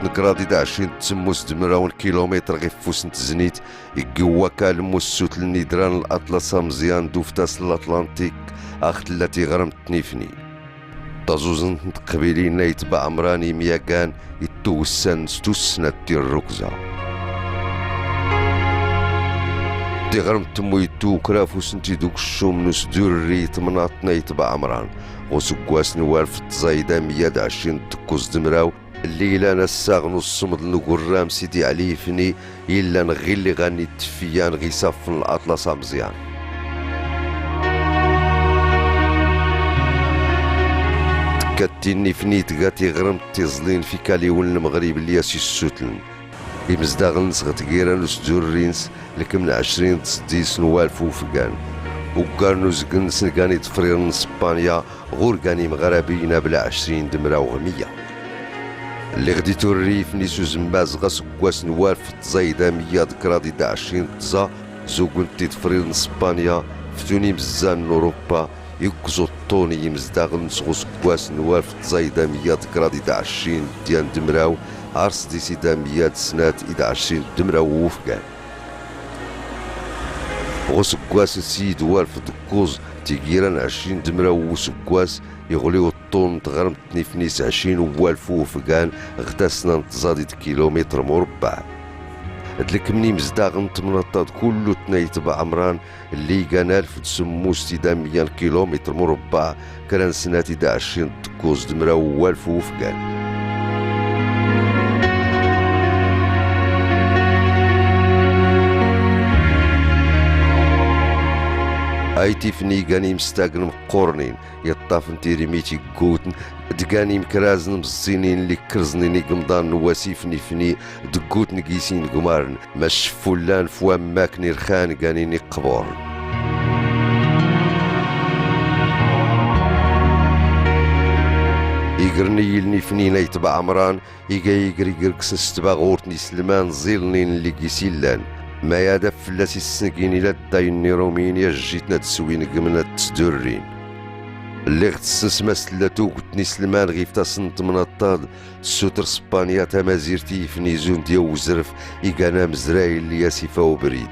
الكرادي دا 20 تسموس دمراون كيلومتر غير فوسنت زنيت يقوا كالموسوت النيدران الأطلس مزيان دوفتاس الأطلنطيك أخت التي غرمت تنيفني تزوزن قبيلين نيتبع عمراني مياكان يتوسن ستوسنة الركزة دي غرمت تمو يتو كرافو سنتي دوك الشوم نسدور ريت مناط نيتبع عمران وسقواس نوال في التزايدة 120 تكوز دمراو الليلة نساغ نصمد نقرام سيدي علي فني إلا نغي اللي غاني التفيان غي صف الأطلس مزيان تكتيني فني تقاتي غرمت تيزلين في كاليون المغرب اللي ياسي السوتلن يمزداغ نسغت غيرا نسدور رينس لكم 20 تصديس نوال فوفقان وقارنو زقن سنقاني تفرير اسبانيا غورقاني مغربينا بلا 20 دمرا وغمية اللي غديتو الريف نيسو زمباز غاس قواس نوال في التزايدة 100 ذكرادي دا 20 تزا زوقن تفرير اسبانيا فتوني مزان اوروبا يكزو الطوني يمزداغ نسغوس قواس نوال في التزايدة 100 ذكرادي دا 20 ديان دمراو عرس دي سيدا 100 سنات إدا 20 دمرا ووفقان غوسكواس السيد والف دكوز تيجيران 20 دمرا وسكواس يغليو الطون تغرم تنيفنيس 20 والف وفقان غتاسنا نتزادي كيلومتر مربع هدلك مني مزداغن تمنطاد كلو تنايتبع عمران اللي كان 1000 تسمو 600 كيلومتر مربع كان سناتي دا 20 دكوز دمرا والف وفقان ايتي فني كاني مستاقن مقورنين يطافن تيريميتي قوتن دقاني مكرازن مزينين اللي كرزنيني قمضان نواسيفني فني دقوتن قيسين قمارن مش فلان فوام ماكني رخان قانيني قبور يقرني يلني فني نيتبع عمران يقري قرقس استبا غورتني سلمان زيلنين اللي قيسيلان ما يادف فلاسي السنقين إلا دايني رومينيا جيتنا تسوين قمنا تسدورين اللي غتسنس مسلاتو كنتني سلمان غيفتا سنت من الطاد سوتر سبانيا تمازيرتي فنيزون ديا وزرف إيقانا مزرايل اللي ياسيفا وبريد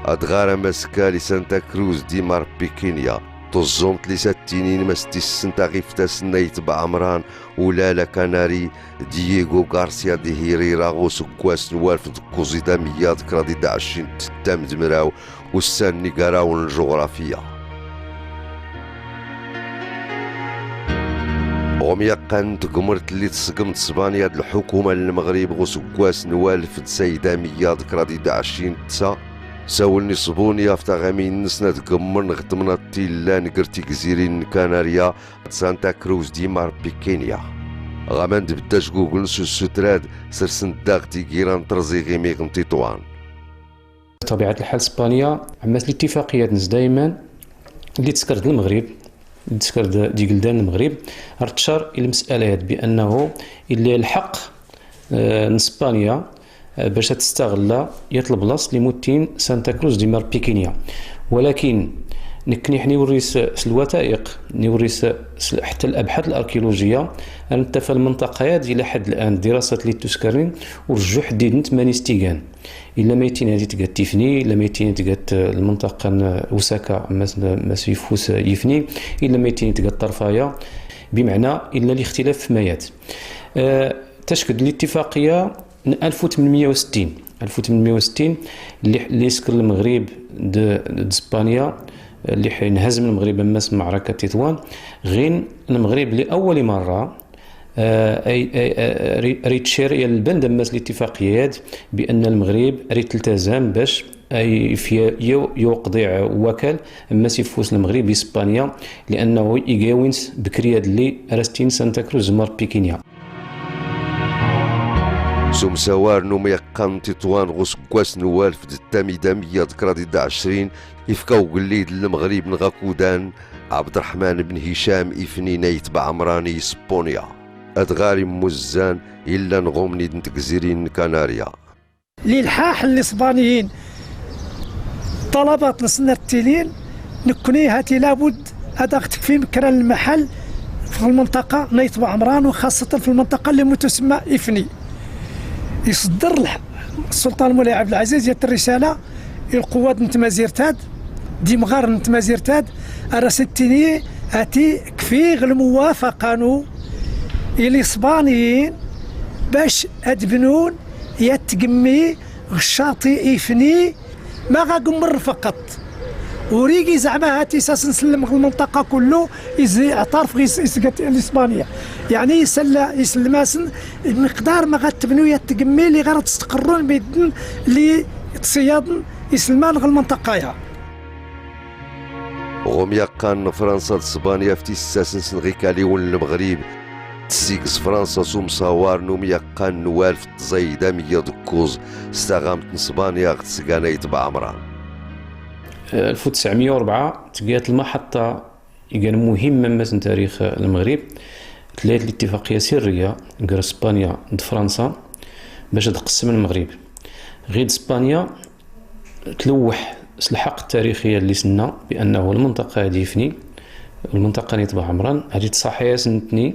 أدغارا ماسكا لسانتا كروز دي ماربي كينيا تزومت لي ساتينين مستي السنتا غيفتا سنايت بعمران ولا كاناري دييغو غارسيا دي هيريرا غوسكواس نوالف دكوزيدا 100 ذكرادي دا 20 تتام دمراو والسان نيقاراو الجغرافية وميقان تقمرت اللي تسقمت اسبانيا د الحكومة المغرب غوسكواس نوالف سيدا 100 ذكرادي دا 20 تسا ساولني صبوني افتا غامين نسنا تقمر نخدمنا تيلا نقرتي جزيرين كناريا سانتا كروز دي ماربي كينيا غامان دبداش جوجل نسو الستراد سرسن داغتي كيران ترزي غيمي غمتي طوان بطبيعة الحال اسبانيا عمات الاتفاقيات نس دايما اللي تسكرد المغرب تسكرد دي بلدان المغرب ارتشار المسألة بأنه اللي الحق اسبانيا باش تستغل يطلب لاص لموتين سانتا كروز دي ماربي كينيا ولكن نكني حني وريس الوثائق نوريس حتى الابحاث الاركيولوجيه انت في المنطقه هذه الى حد الان دراسات اللي تسكرين ورجعوا حديدين 8 استيغان الا ميتين هذه تقات تيفني الا ميتين تقات المنطقه وساكا ما سيفوس يفني الا ميتين تقات طرفايا بمعنى الا الاختلاف في مايات تشكد الاتفاقيه 1860 اللي سكر المغرب د اسبانيا اللي حينهزم المغرب امس معركه تطوان غين المغرب لاول مره ريت شير البند امس الاتفاقيات بان المغرب ريت التزام باش يوقضي وكل امس يفوز المغرب باسبانيا لانه يجاونس بكرياد اللي راستين سانتا كروز ماربي كينيا سوم سوار نومي قام تطوان غوسكواس نوال في التاميدة 100 ذكرادي دا 20 يفكاو قليد المغرب نغاكودان عبد الرحمن بن هشام إفني نيت بعمراني سبونيا أدغاري مزان إلا نغومني دنتكزيرين كناريا للحاح الإسبانيين طلبات لسنة التيلين نكوني هاتي لابد هذا في مكان المحل في المنطقة نيت بعمران وخاصة في المنطقة اللي متسمى إفني يصدر السلطان مولاي عبد العزيز يت الرسالة القوات نتمازيرتاد دي مغار نتمازيرتاد أرستيني أتي كفيغ الموافقة نو الإسبانيين باش أدبنون يتقمي الشاطئ إفني ما غاقمر فقط وريقي زعما هاتي ساس نسلم المنطقة كله اعترف الإسبانية يعني يسلماسن مقدار ما غتبنو يتقمي اللي غير تستقرون بيدن اللي تصيادن يسلمان المنطقة غوم يقان فرنسا اسبانيا في تيساسن غيكالي والمغرب تسيكس فرنسا سوم صوار نوم يقان نوالف تزايدا مية دكوز استغامت اسبانيا غتسقانا يتبع عمران 1904 تقات المحطة كان مهمة مثلا تاريخ المغرب تلاقيت الاتفاقية سرية قرا اسبانيا ضد فرنسا باش تقسم المغرب غير اسبانيا تلوح الحق التاريخية اللي سنا بأنه المنطقة هذه فني المنطقة اللي تبع عمران هذه تصحيها سنتني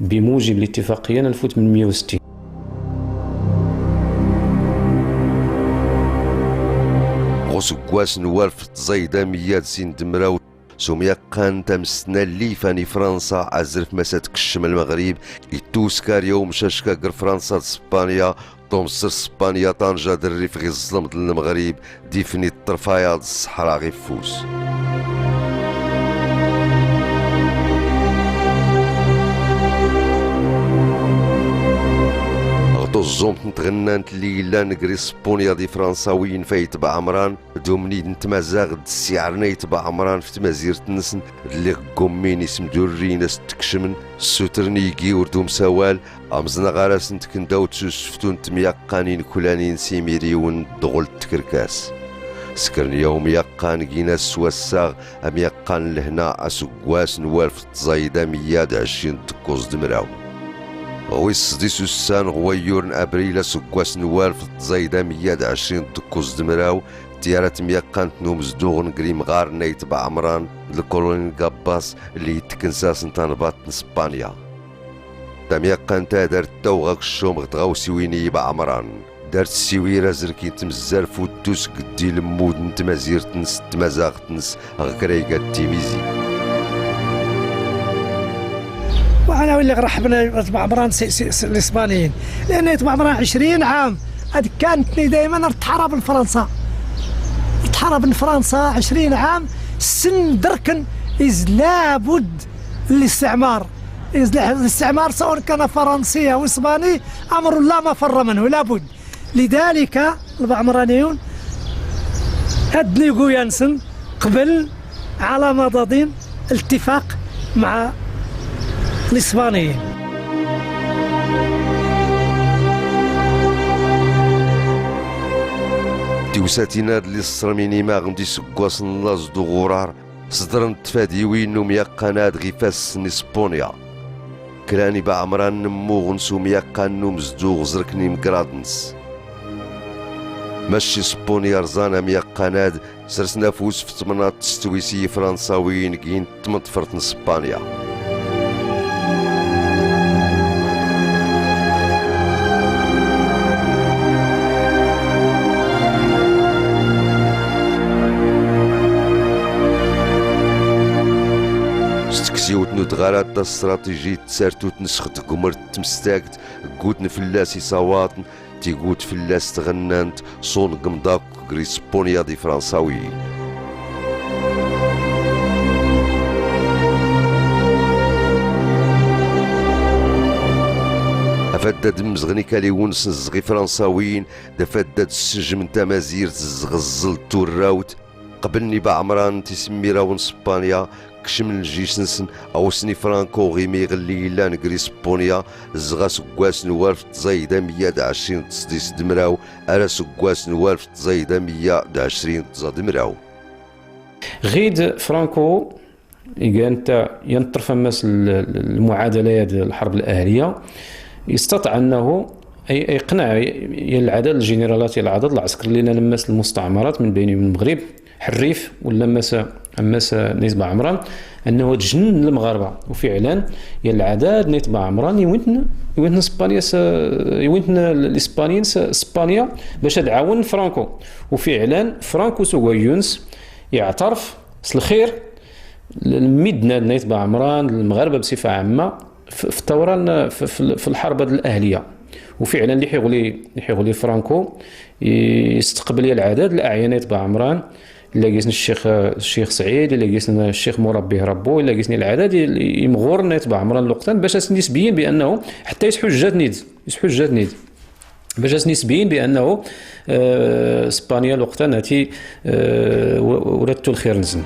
بموجب الاتفاقية 1860 غوسكواس نوالف تزايدا ميات سين دمراو سوميا قان تمسنا اللي فاني فرنسا عزرف مسات كشم المغرب يتوسكار يوم شاشكا قر فرنسا اسبانيا تومسر اسبانيا طنجة دري في غي الظلم ديال المغرب ديفني الطرفايا الصحراء غي فوس غطو الزوم نتغنانت ليلا نقري سبونيا دي فرنساويين فايتبع عمران دومني نتمازاغ السيعرنا يتبع عمران في تمازيرة النسن اللي قومين اسم دورين استكشمن السوترنيكي وردوم سوال امزنا غاراس نتكنداو تسوسفتون تميقانين كلانين سيميريون دغل تكركاس سكرن يوم يقان كيناس سواساغ ام يقان لهنا اسقواس نوالف تزايدا 120 تكوز دمراو غويس دي سوسان غويورن ابريل سقواس نوالف تزايدا 120 تكوز دمراو تيارات ميقانت نومز دوغن قريم غار نيتبع عمران الكولونين قاباس اللي يتكنساس نتانبات اسبانيا تميقان دارت توغاك الشوم غتغاو سويني بعمران دارت السويرة زركين تمزار فوتوس قدي لمود نتمازير تنس تمازاغ تنس غكريقات تيميزي وانا اللي رحبنا يتبع عمران الاسبانيين لان يتبع عمران 20 عام هذه كانتني دائما تحارب لفرنسا تحارب لفرنسا 20 عام سن دركن إذ لابد الاستعمار الاستعمار سواء كان فرنسي او اسباني امر لا مفر منه لابد لذلك العمرانيون ادنيغو يانسن قبل على مضض الاتفاق مع الاسبانيين توساتينا اللي الصرميني ما غندي سكواس نلاز دو غورار صدرن تفاديوين نوم يقاناد غيفاس نسبونيا كراني بعمران نمو غنسوم يقان نوم زدو غزركني مكرادنس ماشي سبونيا رزانا ميقاناد سرسنا فوس في تمنات تستويسي فرنساويين كين تمطفرت نسبانيا استكسيوت ندغارات استراتيجية تسارتو تنسخت قمرت تمستاكت قوت نفلاسي صواتن تيقوت فلاس تغنانت صون قمداك غريسبونيا دي فرنساوي أفدد مزغني كاليون سنزغي فرنساويين دفدد السجم نتا مازير تزغزل توراوت قبلني بعمران تسمي راون اسبانيا كشم الجيش نسن او سني فرانكو غيمي غلي لا نقري سبونيا زغا سكواس نوالف تزايدا 120 تصديس دمراو ارا سكواس نوالف تزايدا 120 تزادمراو غيد فرانكو انت ينطرف مس المعادله ديال الحرب الاهليه يستطيع انه يقنع العدد الجنرالات العدد العسكري اللي لمس المستعمرات من بين المغرب حريف ولمس عماس نيت بعمران انه تجنن المغاربه، وفعلا يا العداد نيت بعمران يوينتن اسبانيا يوينتن الاسبانيين اسبانيا باش تعاون فرانكو، وفعلا فرانكو سوغويونس يعترف الخير المدنه نيت بعمران المغاربه بصفه عامه في الثوره في الحرب الاهليه. وفعلا اللي حيغولي فرانكو يستقبل العدد الاعيان يتبع عمران، الا قيسنا الشيخ سعيد، الا قيسنا الشيخ مربي ربو، الا قيسنا العدد يمغور يتبع عمران الوقتان باش نسبيين بانه حتى يسحو جات نيد باش نسبيين بانه اسبانيا الوقتان هاتي ولدتو الخير نزن.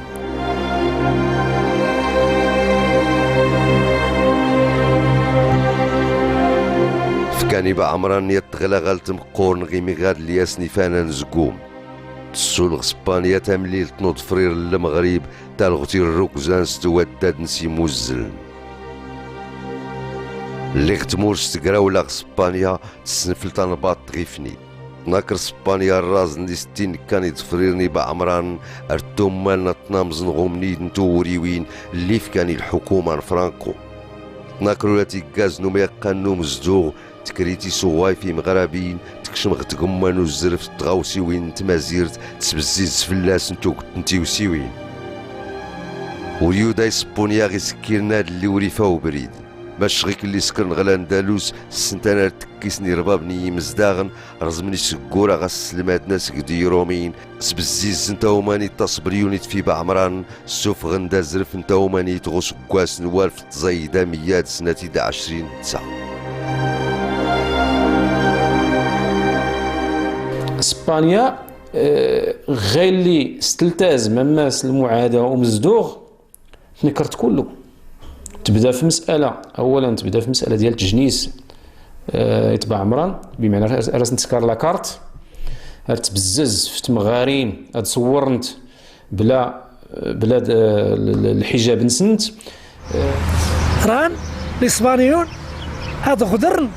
كاني بعمران يتغلى غالت مقورن غيمي غاد لياسني فانا نزقوم تسول اسبانيا تمليل تنوض فرير المغرب تالغتي الركزان ستوداد نسي موزل اللي غتمور ستقراولا اسبانيا تسنفل تنباط غيفني ناكر اسبانيا الراز ستين كان يتفريرني بعمران ارتوم مالنا تنامزن غومني نتوريوين اللي فكاني الحكومة فرانكو ناكرو لاتي كازنو ميقانو مزدوغ تكريتي صواي في مغربين تكشم غتقمان وزرف تغاوسي وين تمازيرت تسبزيز فلاس نتو كنتي وسيوين وريودا يسبونيا غي سكيرنا اللي وريفا وبريد باش غيك اللي سكرن غلا اندلس السنتانا تكيسني ربابني مزداغن رزمني سكورا غسلمات ناس قدي رومين سبزيز انت وماني تصبريونيت في بعمران سوف غندا زرف انت وماني تغوس كواس نوال في تزايدا ميات سنتي دا 20 ساعة. اسبانيا غير اللي استلتاز مماس المعادة ومزدوغ نكرت كله. تبدا في مسألة أولا تبدا في مسألة ديال تجنيس يتبع عمران بمعنى راس نتسكر لاكارت تبزز في تمغارين تصورنت بلا الحجاب نسنت ران الإسبانيون هاد غدرن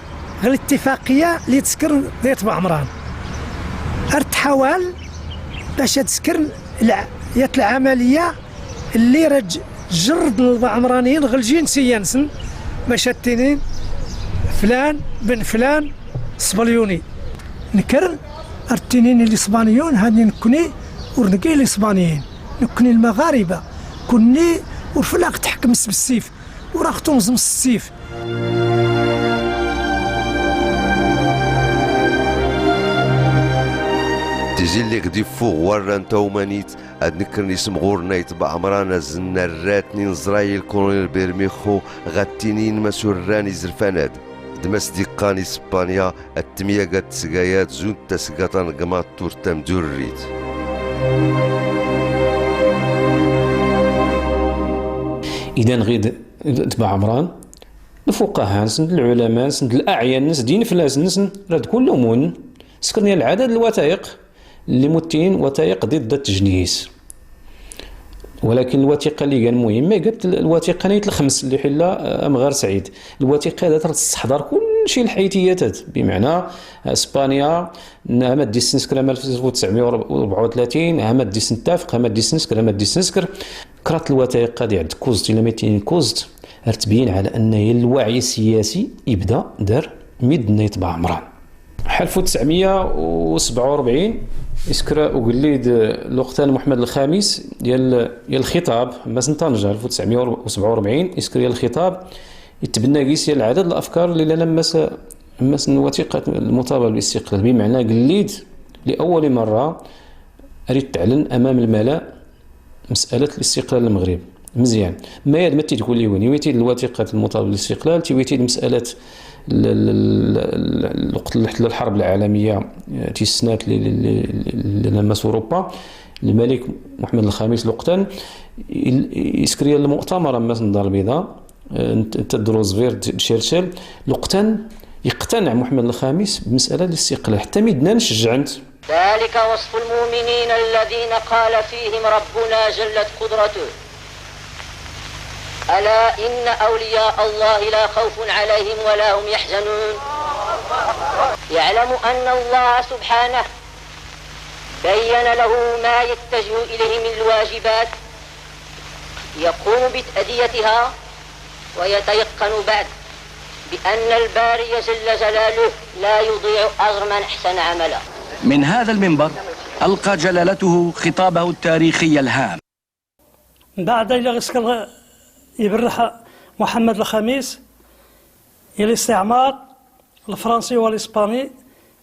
غير الاتفاقية اللي تسكر يتبع عمران ارتحوال باش تسكر العملية اللي رج جرد العمرانيين غير الجنسية نسن باش التنين فلان بن فلان اسبانيوني نكر التنين الاسبانيون هاني نكوني ورنقي الاسبانيين نكوني المغاربة كوني وفلاق تحكم بالسيف وراك تنظم السيف. تيجي اللي غدي فوق ورا انت ومانيت هاد نكرني سمغورنا يتبع عمرانا زنراتني نزرايل كولونيل بيرميخو غاتينين مسوراني زرفاناد دمس ديقاني اسبانيا التمية قد سقايات زون تسقاطان قمات تورتام دوريت. إذا غيد تبع عمران الفقهاء نسند العلماء نسند الأعيان نسند دين فلاس نسند راد كلهم سكرني العدد الوثائق اللي متين وثائق ضد التجنيس، ولكن الوثيقه اللي كان مهمه قالت الوثيقه نيت الخمس اللي حلا أمغار سعيد. الوثيقه هذا تستحضر كل شيء الحيثيات بمعنى اسبانيا انها ما دي سنسكر 1934 ها ما دي سنتافق ها ما دي سنسكر ها ما دي سنسكر كرات الوثائق هذه عند كوزت الى 200 كوزت تبين على ان الوعي السياسي يبدا دار ميد يتبع عمران. 1947 يسكر وقليد لوقتان محمد الخامس ديال الخطاب ماس طنجة 1947 يسكر الخطاب يتبنى قيس العدد الافكار اللي لمس وثيقه المطالبه بالاستقلال بمعنى قليد لاول مره اريد تعلن امام الملأ مساله الاستقلال المغرب مزيان ما يد ما تقول لي وين ويتي الوثيقه المطالبه بالاستقلال تيويتي مساله الوقت الحرب العالميه تيسنات اللي لمس اوروبا الملك محمد الخامس الوقتان يسكري المؤتمر ماس الدار البيضاء تدروز فير تشرشل الوقتان يقتنع محمد الخامس بمساله الاستقلال حتى ميدنا نشجعنت. ذلك وصف المؤمنين الذين قال فيهم ربنا جلت قدرته ألا إن أولياء الله لا خوف عليهم ولا هم يحزنون. يعلم أن الله سبحانه بين له ما يتجه إليه من الواجبات يقوم بتأديتها ويتيقن بعد بأن الباري جل جلاله لا يضيع أجر من أحسن عملا. من هذا المنبر ألقى جلالته خطابه التاريخي الهام. بعد إلى غسكر يبرح محمد الخامس إلى الاستعمار الفرنسي والإسباني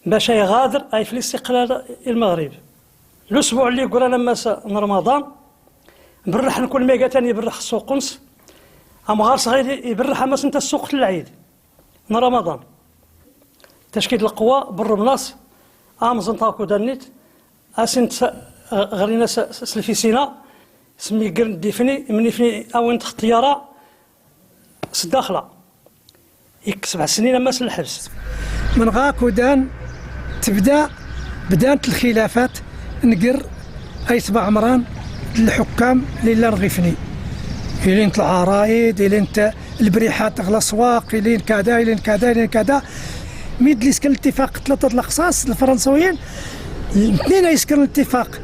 باش يغادر أي في الاستقلال المغرب. الأسبوع اللي قرا لما من رمضان برح كل ميقا تاني يبرح السوق قنص أم غار صغير يبرح أما سنت السوق العيد من رمضان. تشكيل القوى بالرملاس أم زنطاكو دانيت أسنت غرينا سلفيسينا سمي قرن ديفني من يفني أو انت اختيارا سداخلة يكسب سنين أما الحبس. من غاك ودان بدات الخلافات نقر أي تبع عمران الحكام اللي نغيفني إلين طلع عرايد إلين البريحات تغلى سواق إلين كذا إلين كذا إلين كذا ميد يسكن الاتفاق 3 الأقصاص الفرنسويين اثنين يسكن الاتفاق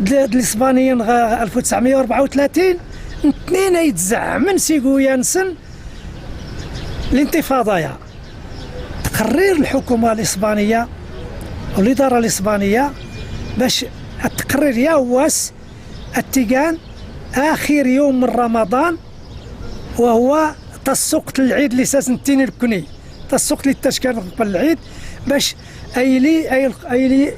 الإسبانيين 1934 اثنين يتزعمن سيقو يانسن الانتفاضة تقرير الحكومة الإسبانية والإدارة الإسبانية باش التقرير يواس التيجان آخر يوم من رمضان وهو تسوق العيد اللي سنتين الكني تسوق للتشكيل قبل العيد باش أيلي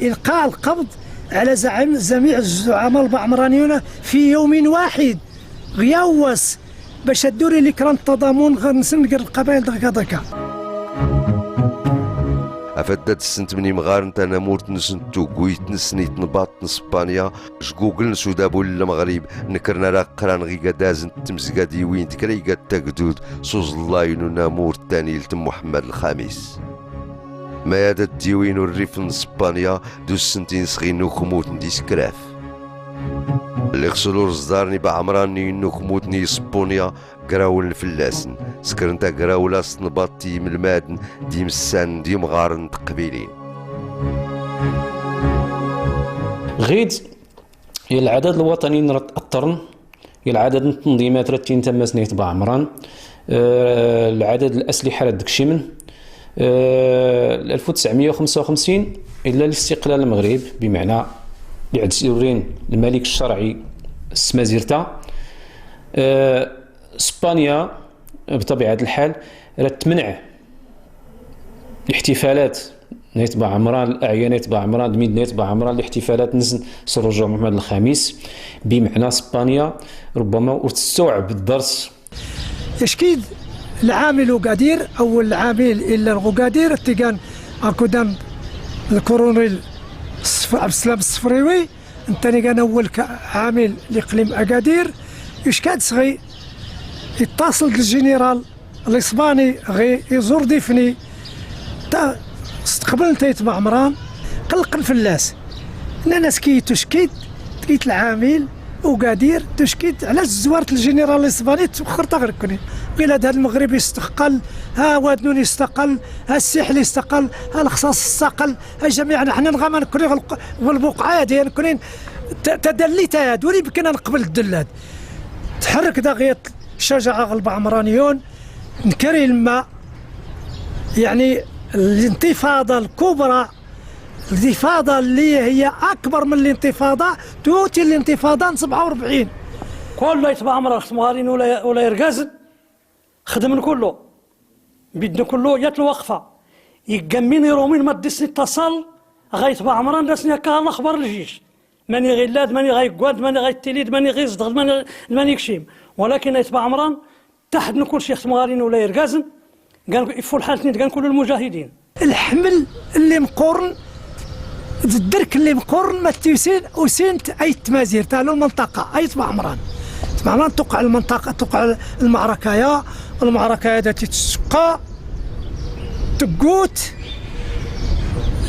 إلقاء القبض على جميع الزعماء البعمرانيون في يوم واحد غياوس باش الدوري اللي كان التضامن غنسنقر القبائل دكا أفدت السنت مني مغارن تانا مورت نسنتو قويت نسنيت نباط نسبانيا جوجل نسودابو المغرب نكرنا لا قران غي قدازن تمزقا ديوين تكري قد تقدود سوز الله ينونا مورت تاني لتم محمد الخامس ما يادت ديوين الريف نسبانيا دو السنتين سغينو خموت نديس كراف اللي خسلو رزدارني بعمراني انو خموتني اسبونيا قراول الفلاسن سكرنتا قراولا سنباطي من المادن ديم السان ديم غارن تقبيلين غيد هي العدد الوطني نرطرن هي العدد التنظيمات رتين تم سنية بعمران العدد الأسلحة ردكشيمن 1955 إلا الاستقلال المغرب بمعنى لعدسورين الملك الشرعي السمازيرتا اسبانيا بطبيعه الحال تمنع الاحتفالات نيتبع عمران الاعيان نيتبع عمران دميد نيتبع عمران الاحتفالات نزن سر رجوع محمد الخامس بمعنى اسبانيا ربما وتستوعب الدرس يشكيد العامل وقادير او العامل الا الغقادير تيجان اكودام الكورونيل عبد السلام الصفريوي انتني كان اول عامل لاقليم اكادير يشكاد صغي يتصل بالجنرال الاسباني غي يزور ديفني تا استقبلت يتبع عمران قلق الفلاس ناس كي تشكيت تكيت العامل وقادير تشكيت على زوارة الجنرال الاسباني تخر تغركني بلاد هذا المغرب يستقل ها وادنون يستقل ها الساحل يستقل ها الخصاص استقل ها جميعا حنا نغامر نكوني والبقعات ديال نكونين تدليتات ولي بكنا نقبل الدلات تحرك داغية الشجاعة غلب عمرانيون نكري الماء يعني الانتفاضة الكبرى الانتفاضة اللي هي أكبر من الانتفاضة توتي الانتفاضة 47 كله يتبع عمران خمارين ولا يرقازن خدمن كله بدنا كله يات الوقفة يقمين يرومين ما تدسني اتصل غيتبع عمران دسني كان أخبار الجيش ماني غيلاد ماني غيقواد ماني غيتليد ماني غيصدغ ماني يكشيم ولكن يتبع عمران تحت كل شيء خمارين ولا يرقازن قال يفول حالتني قال كل المجاهدين الحمل اللي مقورن الدرك اللي مقورن ما تيسين وسينت اي تمازير تاع المنطقه اي تبع عمران تبع عمران توقع المنطقه توقع المعركه التي تسقى تقوت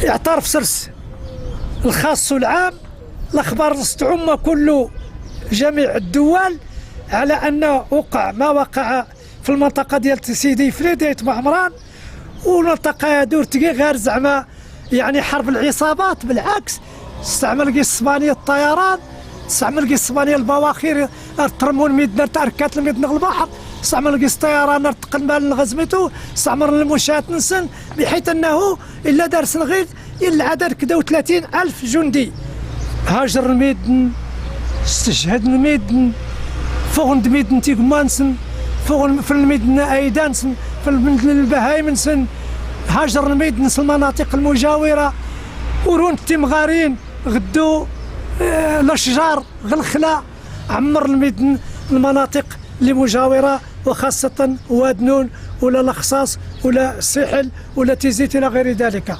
يعترف سرس الخاص والعام الاخبار تستعم كله جميع الدول على انه وقع ما وقع في المنطقه ديال سيدي فريدي تبع عمران والمنطقه دور تقي غير زعما يعني حرب العصابات بالعكس استعمل الاسباني الطيران استعمل قيس اسبانيا البواخير ترمون ميدنا تركات الميدنا البحر، استعمل قيس طيران تقل مال غزمته، استعمر المشاة نسن، بحيث انه الا دار سنغيد الا عدد كدا 30,000 جندي هاجر الميدن، استشهد الميدن، فوغند ميدن تيغمانسن، فوغ في الميدن ايدانسن، في الميدن البهايمنسن، هاجر الميدن في المناطق المجاوره، ورون التمغارين غدو الاشجار غلخله، عمر الميدن المناطق اللي مجاوره وخاصه واد نون ولا الخصاص ولا الساحل ولا تيزيت الى غير ذلك.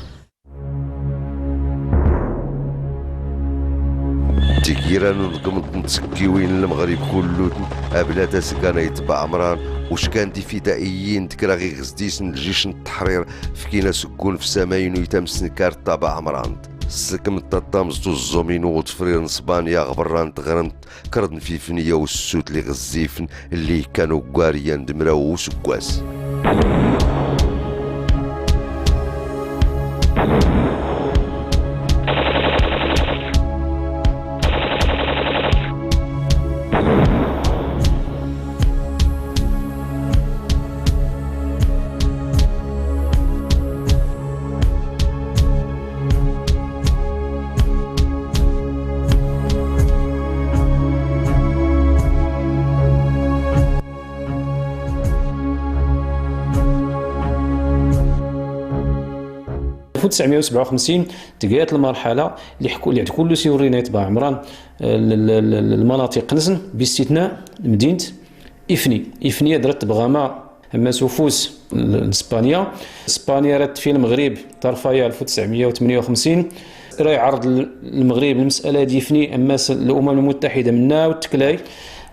تيكيران نقمت نتسكيوين المغرب كله أبلا تسكان يتبع عمران وش كان دي فدائيين تكرا غي غزديس من الجيش التحرير فكينا سكون في سماين ويتمسن كارت تبع عمران سكم التطامز الزومين وتفرير اسبانيا غبران تغرنت كردن في فنية والسود اللي غزيفن اللي كانوا قاريان دمراو وسكواس. في 1957 تقات المرحله اللي كل سيورينا يتبع عمران المناطق نزن باستثناء مدينه افني درت بغاما اما سوفوس اسبانيا رات في المغرب طرفايا 1958 راه يعرض المغرب المساله دي افني اما الامم المتحده منا وتكلاي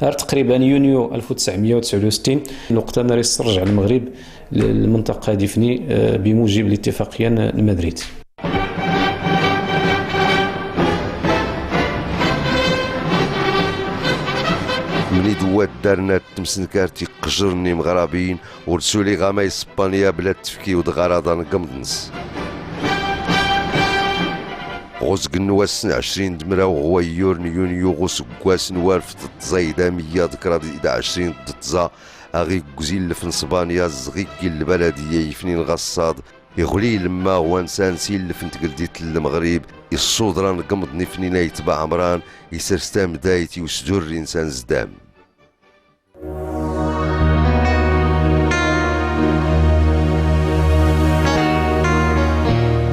تقريبا يونيو 1969 الوقت انا يسترجع المغرب للمنطقه ديفني بموجب الاتفاقيه مدريد. مني دوات دارنا تمسنكارتي قجرني مغربيين ورسولي غاما اسبانيا بلا تفكي ودغراضا نقمدنس غوزق النواس 20 دمرة وغويور يونيو غوس قواس نوار في تتزايدا 100 ذكرى 20 تتزا اغي قزيل في اسبانيا زغيكي البلديه يفني الغصاد يغلي لما وانسان سيل في نتقلديت المغرب الصودران قمضني فنينا يتبع عمران يسرستام دايتي وسدور انسان زدام.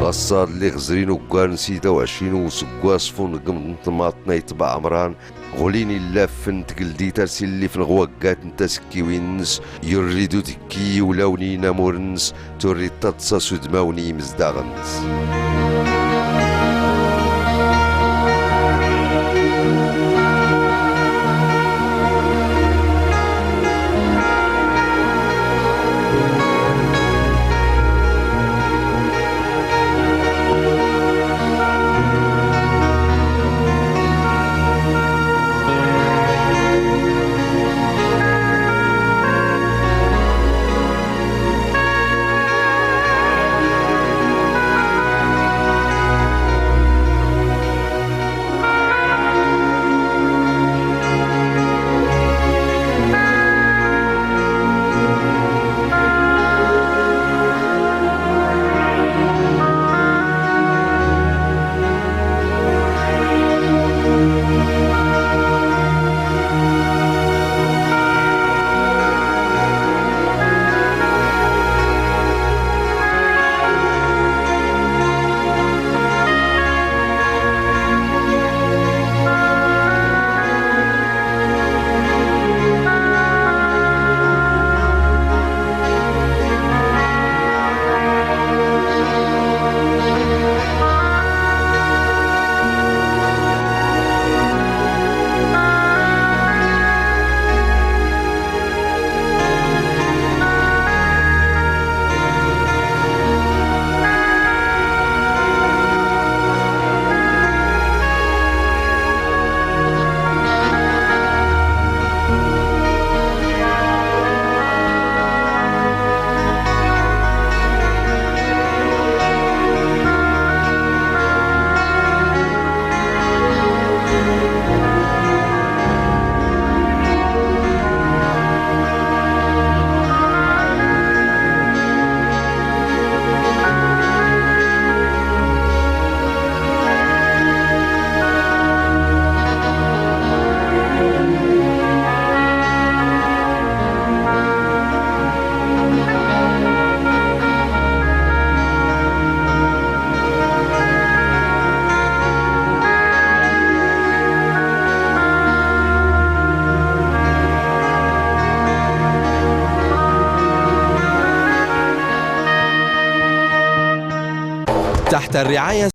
غصاد اللي غزرين وقارن 26 وسقوا صفون قمض طماطنا يتبع عمران غوليني اللافن تقلدي ترسل اللي في الغواقات انت سكيوين نس يريدو تكي ولوني نامورنس توري تتصا سودماوني مزداغنس. تحت الرعاية